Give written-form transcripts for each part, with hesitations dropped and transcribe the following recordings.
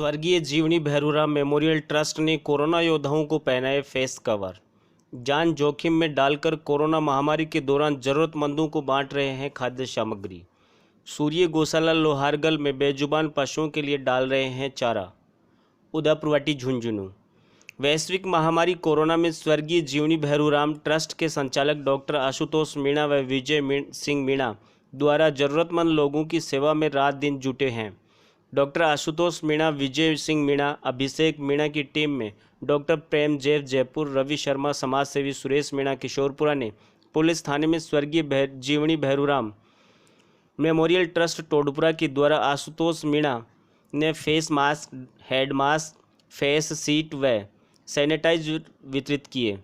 स्वर्गीय जीवनी Bhairuram memorial trust ने कोरोना योद्धाओं को पहनाए फेस कवर। जान जोखिम में डालकर कोरोना महामारी के दौरान जरूरतमंदों को बांट रहे हैं खाद्य सामग्री। सूर्य गौशाला लोहारगल में बेजुबान पशुओं के लिए डाल रहे हैं चारा। उदयपुरवाटी झुंझुनू। वैश्विक महामारी कोरोना में स्वर्गीय जीवनी भैरूराम ट्रस्ट के संचालक डॉक्टर आशुतोष मीणा व विजय सिंह मीणा द्वारा ज़रूरतमंद लोगों की सेवा में रात दिन जुटे हैं। डॉक्टर आशुतोष मीणा, विजय सिंह मीणा, अभिषेक मीणा की टीम में डॉक्टर प्रेम जेव जयपुर, रवि शर्मा, समाजसेवी सुरेश मीणा किशोरपुरा ने पुलिस थाने में स्वर्गीय जीवनी भैरूराम मेमोरियल ट्रस्ट टोडपुरा के द्वारा आशुतोष मीणा ने face mask, head mask, face sheet व सैनिटाइजर वितरित किए।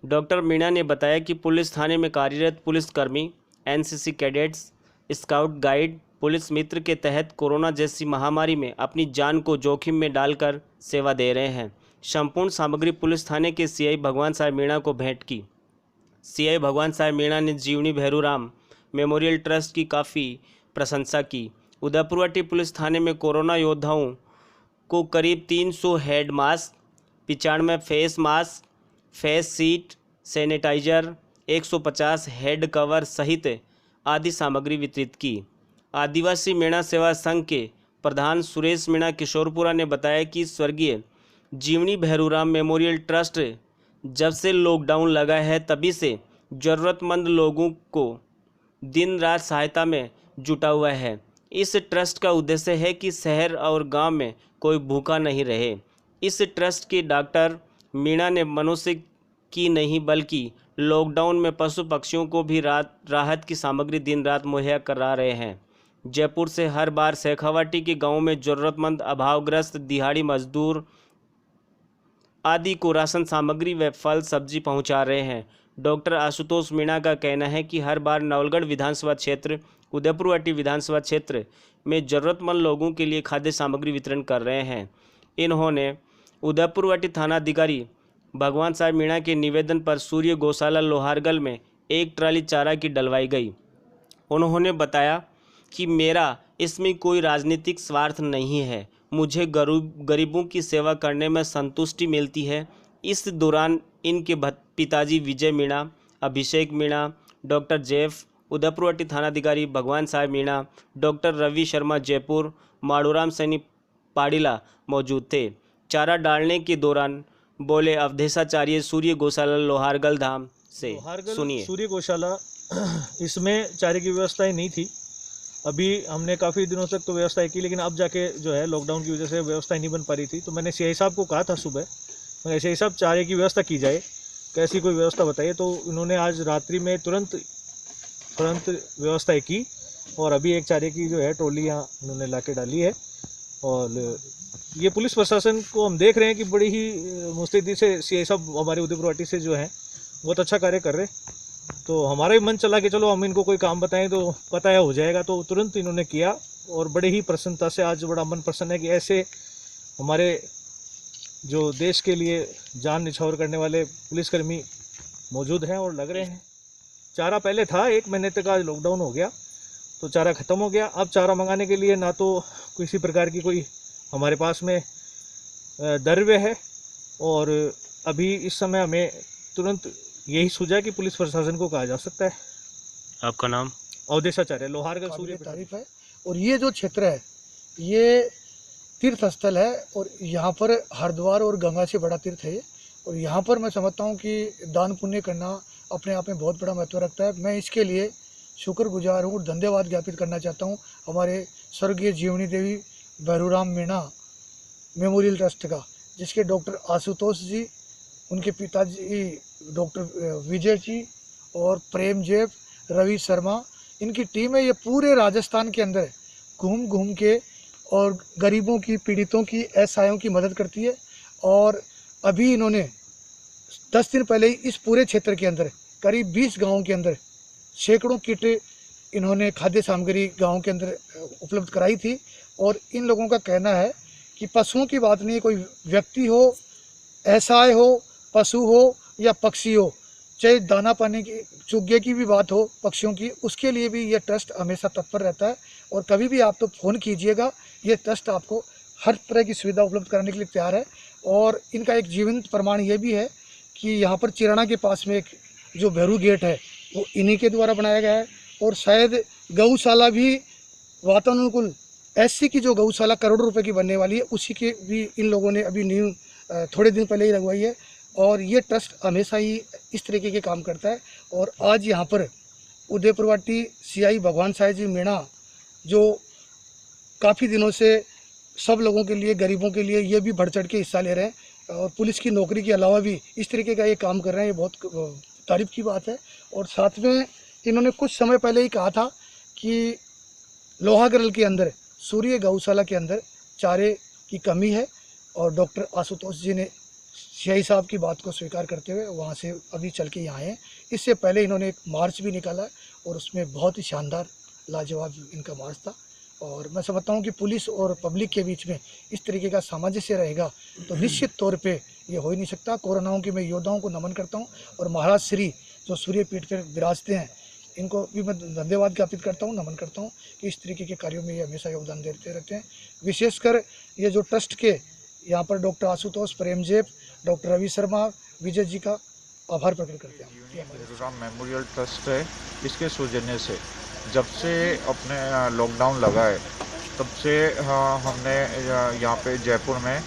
डॉक्टर मीणा ने बताया कि पुलिस थाने में कार्यरत पुलिसकर्मी, NCC cadets, scout guide police मित्र के तहत कोरोना जैसी महामारी में अपनी जान को जोखिम में डालकर सेवा दे रहे हैं। संपूर्ण सामग्री पुलिस थाने के सीआई भगवान साहब मीणा को भेंट की। सीआई भगवान साहब मीणा ने जीवनी भैरूराम मेमोरियल ट्रस्ट की काफ़ी प्रशंसा की। उदयपुरवाटी पुलिस थाने में कोरोना योद्धाओं को करीब 300 head mask, 95 face mask, face sheet, sanitizer, 150 head cover सहित आदि सामग्री वितरित की। आदिवासी मीणा सेवा संघ के प्रधान सुरेश मीणा किशोरपुरा ने बताया कि स्वर्गीय जीवनी भैरूराम मेमोरियल ट्रस्ट जब से लॉकडाउन लगा है तभी से ज़रूरतमंद लोगों को दिन रात सहायता में जुटा हुआ है। इस ट्रस्ट का उद्देश्य है कि शहर और गांव में कोई भूखा नहीं रहे। इस ट्रस्ट के डॉक्टर मीणा ने मनुष्य की नहीं बल्कि लॉकडाउन में पशु पक्षियों को भी राहत की सामग्री दिन रात मुहैया करा रहे हैं। जयपुर से हर बार शेखावाटी के गांवों में ज़रूरतमंद, अभावग्रस्त, दिहाड़ी मजदूर आदि को राशन सामग्री व फल सब्जी पहुंचा रहे हैं। डॉक्टर आशुतोष मीणा का कहना है कि हर बार नवलगढ़ विधानसभा क्षेत्र, उदयपुरवाटी विधानसभा क्षेत्र में ज़रूरतमंद लोगों के लिए खाद्य सामग्री वितरण कर रहे हैं। इन्होंने उदयपुरवाटी थानाधिकारी भगवान साहब मीणा के निवेदन पर सूर्य गौशाला लोहारगल में एक ट्राली चारा की डलवाई गई। उन्होंने बताया कि मेरा इसमें कोई राजनीतिक स्वार्थ नहीं है, मुझे गरीबों की सेवा करने में संतुष्टि मिलती है। इस दौरान इनके पिताजी विजय मीणा, अभिषेक मीणा, डॉक्टर जेफ, उदयपुरवाटी थानाधिकारी भगवान साहब मीणा, डॉक्टर रवि शर्मा जयपुर, माड़ूराम सैनी पाड़िला मौजूद थे। चारा डालने के दौरान बोले अवधेशाचार्य, सूर्य गौशाला लोहारगल धाम से। सुनिए। सूर्य गौशाला इसमें चारे की व्यवस्था ही नहीं थी। अभी हमने काफ़ी दिनों तक तो व्यवस्था की, लेकिन अब जाके जो है लॉकडाउन की वजह से व्यवस्था नहीं बन पा रही थी। तो मैंने सीआई साहब को कहा था सुबह, मैं सीआई साहब चारे की व्यवस्था की जाए, कैसी कोई व्यवस्था बताइए। तो इन्होंने आज रात्रि में तुरंत व्यवस्था की और अभी एक चारे की जो है ट्रॉली यहाँ उन्होंने ला के डाली है। और ये पुलिस प्रशासन को हम देख रहे हैं कि बड़ी ही मुस्तैदी से सीआई साहब हमारे उदयपुरवाटी से जो है बहुत अच्छा कार्य कर रहे हैं। तो हमारा ही मन चला कि चलो हम इनको कोई काम बताएं तो पता है हो जाएगा, तो तुरंत इन्होंने किया और बड़े ही प्रसन्नता से आज बड़ा मन प्रसन्न है कि ऐसे हमारे जो देश के लिए जान निछावर करने वाले पुलिसकर्मी मौजूद हैं और लग रहे हैं। चारा पहले था, 1 महीने तक आज लॉकडाउन हो गया तो चारा ख़त्म हो गया। अब चारा मंगाने के लिए ना तो किसी प्रकार की कोई हमारे पास में द्रव्य है और अभी इस समय हमें तुरंत यही सूझा कि पुलिस प्रशासन को कहा जा सकता है। आपका नाम? अवधेशाचार्य, लोहारगल सूर्य तारीफ है। और ये जो क्षेत्र है ये तीर्थ स्थल है और यहाँ पर हरिद्वार और गंगा से बड़ा तीर्थ है। और यहाँ पर मैं समझता हूँ कि दान पुण्य करना अपने आप में बहुत बड़ा महत्व रखता है। मैं इसके लिए शुक्रगुजार हूँ और धन्यवाद ज्ञापित करना चाहता हूँ हमारे स्वर्गीय जीवनी देवी भैरूराम मीणा मेमोरियल ट्रस्ट का, जिसके डॉक्टर आशुतोष जी, उनके पिताजी डॉक्टर विजय जी और प्रेम जेव, रवि शर्मा, इनकी टीम है। ये पूरे राजस्थान के अंदर घूम घूम के और गरीबों की, पीड़ितों की, असहायों की मदद करती है। और अभी इन्होंने 10 दिन पहले ही इस पूरे क्षेत्र के अंदर करीब 20 गाँवों के अंदर सैकड़ों किट इन्होंने खाद्य सामग्री गाँव के अंदर उपलब्ध कराई थी। और इन लोगों का कहना है कि पशुओं की बात नहीं है, कोई व्यक्ति हो, असहाय हो, पशु हो या पक्षी हो, चाहे दाना पानी की चुग्गे की भी बात हो पक्षियों की, उसके लिए भी यह ट्रस्ट हमेशा तत्पर रहता है। और कभी भी आप तो फ़ोन कीजिएगा, ये ट्रस्ट आपको हर तरह की सुविधा उपलब्ध कराने के लिए तैयार है। और इनका एक जीवंत प्रमाण ये भी है कि यहाँ पर चिराना के पास में एक जो भैरू गेट है वो इन्हीं के द्वारा बनाया गया है। और शायद गौशाला भी वातानुकूल एससी की जो गौशाला करोड़ों रुपए की बनने वाली है, उसी के भी इन लोगों ने अभी नींव थोड़े दिन पहले ही लगवाई है। और ये ट्रस्ट हमेशा ही इस तरीके के काम करता है। और आज यहाँ पर उदयपुरवाटी सीआई भगवान साहिब जी मीणा जो काफ़ी दिनों से सब लोगों के लिए, गरीबों के लिए ये भी बढ़ चढ़ के हिस्सा ले रहे हैं और पुलिस की नौकरी के अलावा भी इस तरीके का ये काम कर रहे हैं, ये बहुत तारीफ़ की बात है। और साथ में इन्होंने कुछ समय पहले ही कहा था कि लोहागरल के अंदर, सूर्य गौशाला के अंदर चारे की कमी है। और डॉक्टर आशुतोष जी ने सीआई साहब की बात को स्वीकार करते हुए वहाँ से अभी चल के यहाँ आए हैं। इससे पहले इन्होंने एक मार्च भी निकाला और उसमें बहुत ही शानदार लाजवाब इनका मार्च था। और मैं समझता हूँ कि पुलिस और पब्लिक के बीच में इस तरीके का सामंजस्य रहेगा तो निश्चित तौर पे ये हो ही नहीं सकता। कोरोनाओं के मैं योद्धाओं को नमन करता हूँ और महाराज श्री जो सूर्यपीठ पर विराजते हैं इनको भी मैं धन्यवाद ज्ञापित करता हूँ, नमन करता हूँ कि इस तरीके के कार्यों में ये हमेशा योगदान देते रहते हैं। विशेषकर ये जो ट्रस्ट के यहाँ पर डॉक्टर आशुतोष, प्रेमजेप, डॉक्टर रवि शर्मा, विजय जी का आभार प्रकट करते हैं। भैरूराम मेमोरियल ट्रस्ट है, इसके सौजन्य से जब से अपने लॉकडाउन लगा है तब से हमने यहाँ पे जयपुर में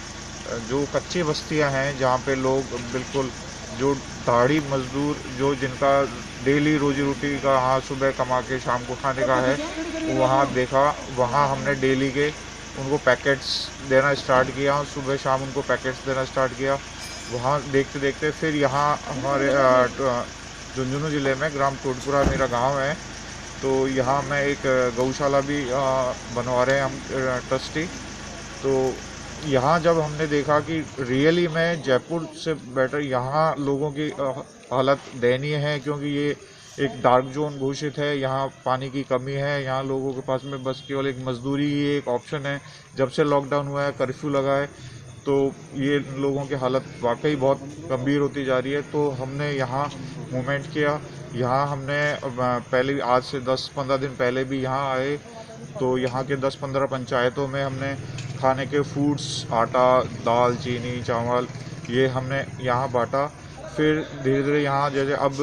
जो कच्ची बस्तियाँ हैं जहाँ पे लोग बिल्कुल जो दाढ़ी मजदूर जो जिनका डेली रोजी रोटी का हाँ सुबह कमा के शाम को खाने का है, वहाँ देखा, वहाँ हमने डेली के उनको पैकेट्स देना स्टार्ट किया, सुबह शाम उनको पैकेट्स देना स्टार्ट किया। वहाँ देखते देखते फिर यहाँ हमारे झुंझुनू ज़िले में ग्राम टोटपुरा मेरा गांव है, तो यहाँ मैं एक गौशाला भी बनवा रहे हैं हम ट्रस्टी। तो यहाँ जब हमने देखा कि रियली में जयपुर से बेटर यहाँ लोगों की हालत दयनीय है, क्योंकि ये एक डार्क जोन घोषित है, यहाँ पानी की कमी है, यहाँ लोगों के पास में बस केवल एक मजदूरी ही एक ऑप्शन है। जब से लॉकडाउन हुआ है, कर्फ्यू लगा है, तो ये लोगों की हालत वाकई बहुत गंभीर होती जा रही है। तो हमने यहाँ मूवमेंट किया, यहाँ हमने पहले आज से 10-15 दिन पहले भी यहाँ आए, तो यहाँ के 10-15 पंचायतों में हमने खाने के फूड्स, आटा, दाल, चीनी, चावल ये हमने यहाँ बांटा। फिर धीरे धीरे यहाँ जैसे अब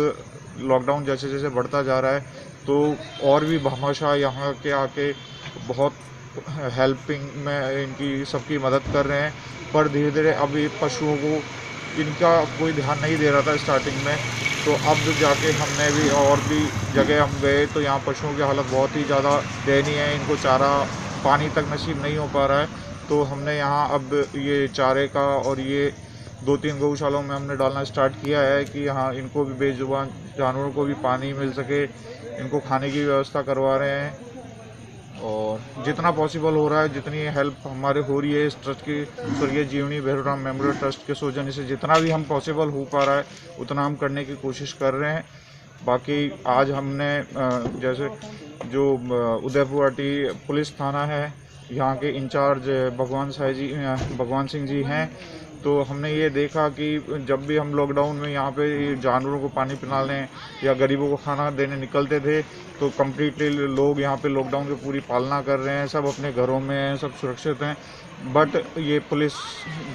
लॉकडाउन जैसे जैसे बढ़ता जा रहा है तो और भी भामाशाह यहाँ के आके बहुत हेल्पिंग में इनकी सबकी मदद कर रहे हैं। पर धीरे धीरे अभी पशुओं को इनका कोई ध्यान नहीं दे रहा था स्टार्टिंग में, तो अब जाके हमने भी और भी जगह हम गए तो यहाँ पशुओं की हालत बहुत ही ज़्यादा दयनीय है, इनको चारा पानी तक नसीब नहीं हो पा रहा है। तो हमने यहाँ अब ये चारे का और ये 2-3 गौशालाओं में हमने डालना स्टार्ट किया है कि यहाँ इनको भी बेजुबान जानवरों को भी पानी मिल सके, इनको खाने की व्यवस्था करवा रहे हैं। और जितना पॉसिबल हो रहा है, जितनी हेल्प हमारे हो रही है इस ट्रस्ट की स्वर्गीय जीवनी भैरूराम मेमोरियल ट्रस्ट के सौजन्य से जितना भी हम पॉसिबल हो पा रहा है उतना हम करने की कोशिश कर रहे हैं। बाकी आज हमने जैसे जो उदयपुरवाटी पुलिस थाना है, यहाँ के इंचार्ज भगवान सिंह जी हैं, तो हमने ये देखा कि जब भी हम लॉकडाउन में यहाँ पे जानवरों को पानी पिलाने या गरीबों को खाना देने निकलते थे तो कम्प्लीटली लोग यहाँ पे लॉकडाउन की पूरी पालना कर रहे हैं, सब अपने घरों में हैं, सब सुरक्षित हैं। बट ये पुलिस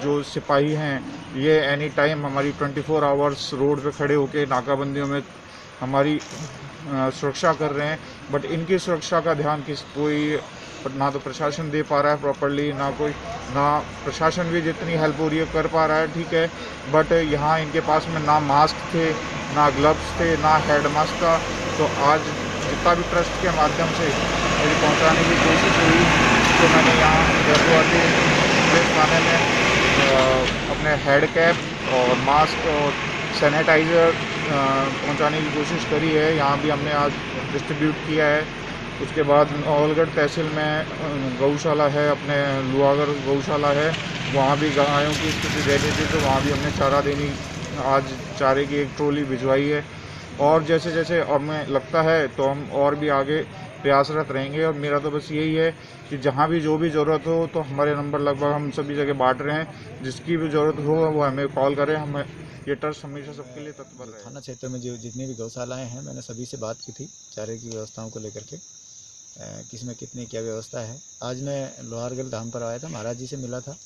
जो सिपाही हैं ये एनी टाइम हमारी 24 आवर्स रोड पे खड़े होकर नाकाबंदियों में हमारी सुरक्षा कर रहे हैं। बट इनकी सुरक्षा का ध्यान कोई ना तो प्रशासन दे पा रहा है प्रॉपर्ली, ना प्रशासन भी जितनी हेल्प हो रही है कर पा रहा है, ठीक है। बट यहाँ इनके पास में ना मास्क थे, ना ग्लव्स थे, ना हेड मास्क था। तो आज जितना भी ट्रस्ट के माध्यम से मेरी पहुँचाने की कोशिश हुई तो मैंने यहाँ जयपुरवाटी पुलिस थाने में अपने हेड कैप और मास्क और सैनिटाइज़र पहुँचाने की कोशिश करी है। यहाँ भी हमने आज डिस्ट्रीब्यूट किया है। उसके बाद नवलगढ़ तहसील में गौशाला है, अपने लुहागर गौशाला है, वहाँ भी गायों की स्थिति दयनीय थी तो वहाँ भी हमने चारा देनी आज चारे की एक ट्रॉली भिजवाई है। और जैसे जैसे हमें लगता है तो हम और भी आगे प्रयासरत रहेंगे। और मेरा तो बस यही है कि जहाँ भी जो भी ज़रूरत हो तो हमारे नंबर लगभग हम सभी जगह बांट रहे हैं, जिसकी भी ज़रूरत हो वो हमें कॉल करें। हमें ये ट्रस्ट हमेशा सबके लिए तत्पर है। थाना क्षेत्र में जो जितनी भी गौशालाएँ हैं मैंने सभी से बात की थी चारे की व्यवस्थाओं को लेकर के। किस में कितनी क्या व्यवस्था है। आज मैं लोहारगढ़ धाम पर आया था, महाराज जी से मिला था।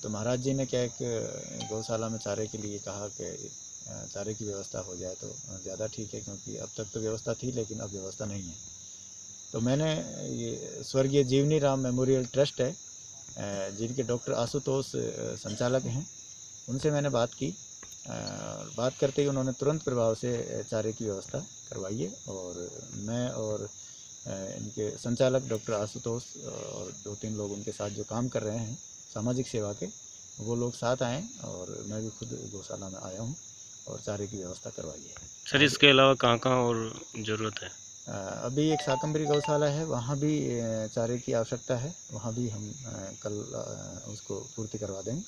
तो महाराज जी ने क्या एक गौशाला में चारे के लिए कहा कि चारे की व्यवस्था हो जाए तो ज़्यादा ठीक है, क्योंकि अब तक तो व्यवस्था थी लेकिन अब व्यवस्था नहीं है। तो मैंने ये स्वर्गीय जीवनी राम मेमोरियल ट्रस्ट है, जिनके डॉक्टर आशुतोष संचालक हैं, उनसे मैंने बात की। बात करते ही उन्होंने तुरंत प्रभाव से चारे की व्यवस्था करवाई है, और मैं और इनके संचालक डॉक्टर आशुतोष और 2-3 लोग उनके साथ जो काम कर रहे हैं सामाजिक सेवा के, वो लोग साथ आए और मैं भी खुद गौशाला में आया हूँ और चारे की व्यवस्था करवाई है। सर इसके अलावा कहाँ कहाँ और ज़रूरत है? अभी एक शाकंभरी गौशाला है, वहाँ भी चारे की आवश्यकता है, वहाँ भी हम कल उसको पूर्ति करवा देंगे।